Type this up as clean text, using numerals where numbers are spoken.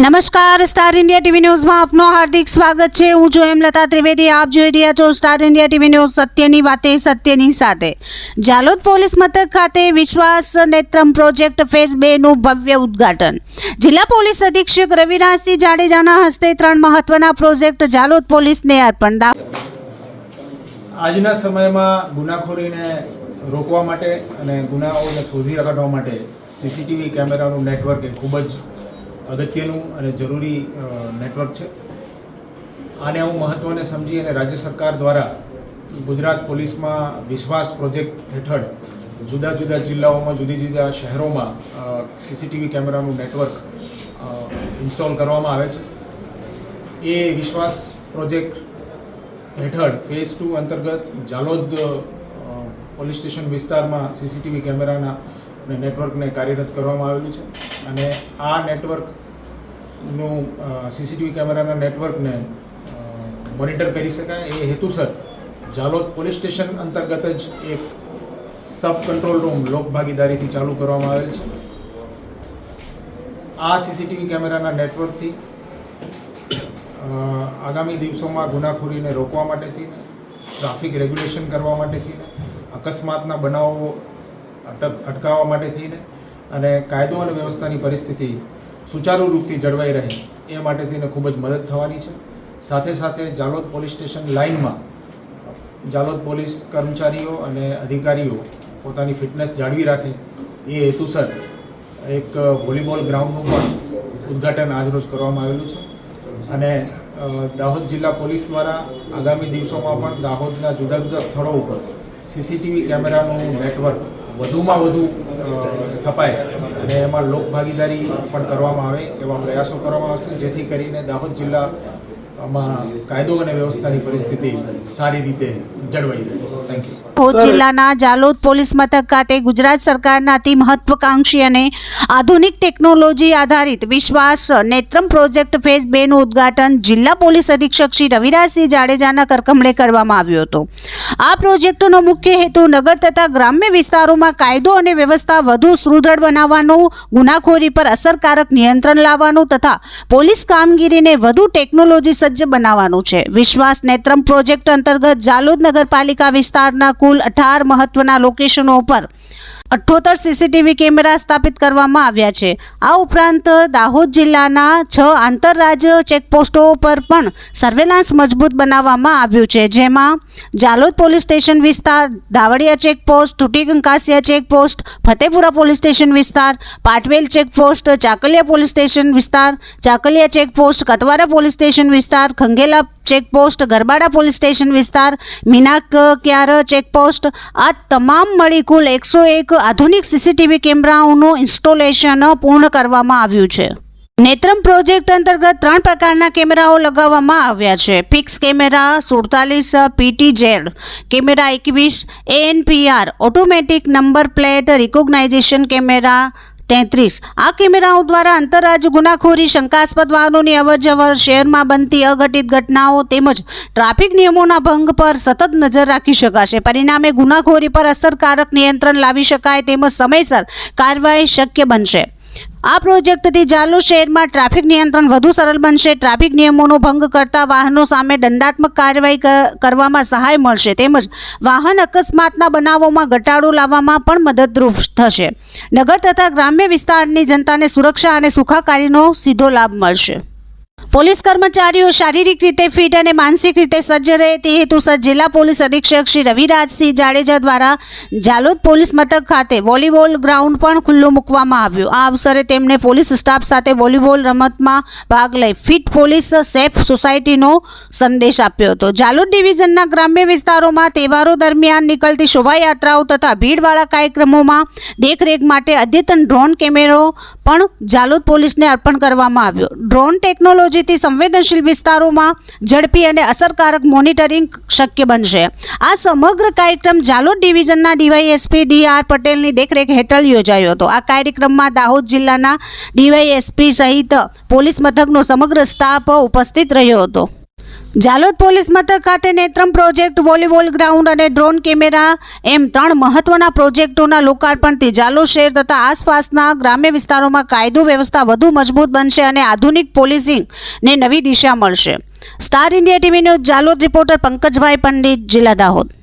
નમસ્કાર, star India TV ન્યૂઝમાં આપનું હાર્દિક સ્વાગત છે। હું છું હેમલતા ત્રિવેદી। આપ જોઈ રહ્યા છો સ્ટાર ઇન્ડિયા ટીવી ન્યૂઝ। સત્યની વાતે સત્યની સાથે। જાલોદ પોલીસ મથક ખાતે વિશ્વાસ નેત્રમ પ્રોજેક્ટ ફેઝ 2 નું ભવ્ય ઉદ્ઘાટન। જિલ્લા પોલીસ અધિક્ષક રવિરાજસિંહ જાડેજાના હસ્તે 3 મહત્વના પ્રોજેક્ટ જાલોદ પોલીસને અર્પણ। આજના સમયમાં ગુનાખોરીને રોકવા માટે અને ગુનાઓને શોધી કાઢવા માટે સીસીટીવી કેમેરાનું નેટવર્ક એ ખૂબ જ અગત્યનું અને જરૂરી નેટવર્ક છે। આને હું મહત્ત્વને સમજી અને રાજ્ય સરકાર દ્વારા ગુજરાત પોલીસમાં વિશ્વાસ પ્રોજેક્ટ હેઠળ જુદા જુદા જિલ્લાઓમાં જુદી જુદા શહેરોમાં સીસીટીવી કેમેરાનું નેટવર્ક ઇન્સ્ટોલ કરવામાં આવે છે। એ વિશ્વાસ પ્રોજેક્ટ હેઠળ ફેઝ 2 અંતર્ગત જાલોદ પોલીસ સ્ટેશન વિસ્તારમાં સીસીટીવી કેમેરાના નેટવર્કને કાર્યરત કરવામાં આવેલું છે અને આ નેટવર્કનું સીસીટીવી કેમેરાના નેટવર્કને મોનિટર કરી શકાય એ હેતુસર જાલોદ પોલીસ સ્ટેશન અંતર્ગત જ એક સબ કંટ્રોલ રૂમ લોક ભાગીદારીથી ચાલુ કરવામાં આવેલ છે। આ સીસીટીવી કેમેરાના નેટવર્કથી આગામી દિવસોમાં ગુનાખોરીને રોકવા માટેથી ટ્રાફિક રેગ્યુલેશન કરવા માટેથી અકસ્માતના બનાવો અટકાવવા માટેથી અને કાયદો અને વ્યવસ્થાની પરિસ્થિતિ સુચારુ રૂપથી જળવાઈ રહે એ માટેથી ખૂબ જ મદદ થવાની છે। સાથે સાથે જાલોદ પોલીસ સ્ટેશન લાઇનમાં જાલોદ પોલીસ કર્મચારીઓ અને અધિકારીઓ પોતાની ફિટનેસ જાળવી રાખે એ હેતુસર એક વોલીબોલ ગ્રાઉન્ડનું પણ ઉદ્ઘાટન આજરોજ કરવામાં આવેલું છે અને દાહોદ જિલ્લા પોલીસ દ્વારા આગામી દિવસોમાં પણ દાહોદના જુદા જુદા સ્થળો ઉપર સીસીટીવી કેમેરાનું નેટવર્ક વધુમાં વધુ સ્થપાય અને એમાં લોક ભાગીદારી પણ કરવામાં આવે એવા પ્રયાસો કરવામાં આવશે જેથી કરીને દાહોદ જિલ્લામાં કાયદો અને વ્યવસ્થાની પરિસ્થિતિ સારી રીતે જળવાઈ રહે। Thank you. દાહોદ જિલ્લાના જાલોદ પોલીસ મથક ખાતે ગુજરાત સરકારના અતિ મહત્વાકાંક્ષી અને આધુનિક ટેકનોલોજી આધારિત વિશ્વાસ નેત્રમ પ્રોજેક્ટ ફેઝ 2 નું ઉદ્ઘાટન જિલ્લા પોલીસ અધિક્ષક શ્રી રવિરાજસિંહ જાડેજાના કરકમળે કરવામાં આવ્યો હતો। આ પ્રોજેક્ટનો મુખ્ય હેતુ નગર તથા ગ્રામ્ય વિસ્તારોમાં કાયદો અને વ્યવસ્થા વધુ સુદૃઢ બનાવવાનું, ગુનાખોરી પર અસરકારક નિયંત્રણ લાવવાનું તથા પોલીસ કામગીરીને વધુ ટેકનોલોજી સજ્જ બનાવવાનું છે। વિશ્વાસ નેત્રમ પ્રોજેક્ટ અંતર્ગત જાલોદ નગરપાલિકા વિસ્તારના કુલ 18 મહત્વના લોકેશનો પર 78 સીસીટીવી કેમેરા સ્થાપિત કરવામાં આવ્યા છે। આ ઉપરાંત દાહોદ જિલ્લાના 6 આંતરરાજ્ય ચેકપોસ્ટો પર પણ સર્વેલન્સ મજબૂત બનાવવામાં આવ્યું છે, જેમાં જાલોદ પોલીસ સ્ટેશન વિસ્તાર, Davdiya checkpost, Tuti Kankasiya checkpost, Fatepura police station વિસ્તાર, Patvel checkpost, Chakalia police station વિસ્તાર, Chakalia checkpost, Katvara police station વિસ્તાર, Khangela checkpost, Garbada police station વિસ્તાર, મીનાક્યાર ચેકપોસ્ટ, આ તમામ મળી કુલ 101 આધુનિક સીસીટીવી કેમેરાઓનું ઇન્સ્ટોલેશન પૂર્ણ કરવામાં આવ્યું છે। નેત્રમ પ્રોજેક્ટ અંતર્ગત 3 પ્રકારના કેમેરાઓ લગાવવામાં આવ્યા છે। Fix camera 47, PTZ camera 21, ANPR automatic number plate recognisation camera 33। આ કેમેરાઓ દ્વારા આંતરરાજ્ય ગુનાખોરી, શંકાસ્પદ વાહનોની અવરજવર, શહેરમાં બનતી અઘટિત ઘટનાઓ તેમજ ટ્રાફિક નિયમોના ભંગ પર સતત નજર રાખી શકાશે। પરિણામે ગુનાખોરી પર અસરકારક નિયંત્રણ લાવી શકાય તેમજ સમયસર કાર્યવાહી શક્ય બનશે। આ પ્રોજેક્ટથી જાલોદ શહેરમાં ટ્રાફિક નિયંત્રણ વધુ સરળ બનશે। ટ્રાફિક નિયમોનો ભંગ કરતા વાહનો સામે દંડાત્મક કાર્યવાહી કરવામાં સહાય મળશે તેમજ વાહન અકસ્માતના બનાવોમાં ઘટાડો લાવવામાં પણ મદદરૂપ થશે। નગર તથા ગ્રામ્ય વિસ્તારની જનતાને સુરક્ષા અને સુખાકારીનો સીધો લાભ મળશે। પોલીસ કર્મચારીઓ શારીરિક રીતે ફિટ અને માનસિક રીતે સજ્જ રહે તે હેતુસર જિલ્લા પોલીસ અધિક્ષક શ્રી રવિરાજસિંહ જાડેજા દ્વારા જાલોદ પોલીસ મથક ખાતે વોલીબોલ ગ્રાઉન્ડ પણ ખુલ્લું મૂકવામાં આવ્યું। આ અવસરે તેમણે પોલીસ સ્ટાફ સાથે વોલીબોલ રમતમાં ભાગ લઈ ફિટ પોલીસ સેફ સોસાયટીનો સંદેશ આપ્યો હતો। જાલોદ ડિવિઝનના ગ્રામ્ય વિસ્તારોમાં તહેવારો દરમિયાન નીકળતી શોભાયાત્રાઓ તથા ભીડવાળા કાર્યક્રમોમાં દેખરેખ માટે અદ્યતન ડ્રોન કેમેરો પણ જાલોદ પોલીસને અર્પણ કરવામાં આવ્યો। ડ્રોન ટેકનોલોજી સંવેદનશીલ વિસ્તારોમાં ઝડપી અને અસરકારક મોનિટરિંગ શક્ય બનશે। આ સમગ્ર કાર્યક્રમ જાલોદ ડિવિઝનના ડીવાયએસપી DR પટેલની દેખરેખ હેઠળ યોજાયો હતો। આ કાર્યક્રમમાં દાહોદ જિલ્લાના ડીવાયએસપી સહિત પોલીસ મથકનો સમગ્ર સ્ટાફ ઉપસ્થિત રહ્યો હતો। જાલોદ પોલીસ મથક ખાતે નેત્રમ પ્રોજેક્ટ, વોલીબોલ ગ્રાઉન્ડ અને ડ્રોન કેમેરા એમ 3 મહત્વના પ્રોજેક્ટોના લોકાર્પણથી જાલોદ શહેર તથા આસપાસના ગ્રામ્ય વિસ્તારોમાં કાયદો વ્યવસ્થા વધુ મજબૂત બનશે અને આધુનિક પોલીસિંગને નવી દિશા મળશે. Star India TV news Jhalod reporter Pankajbhai Pandit, જિલ્લા દાહોદ.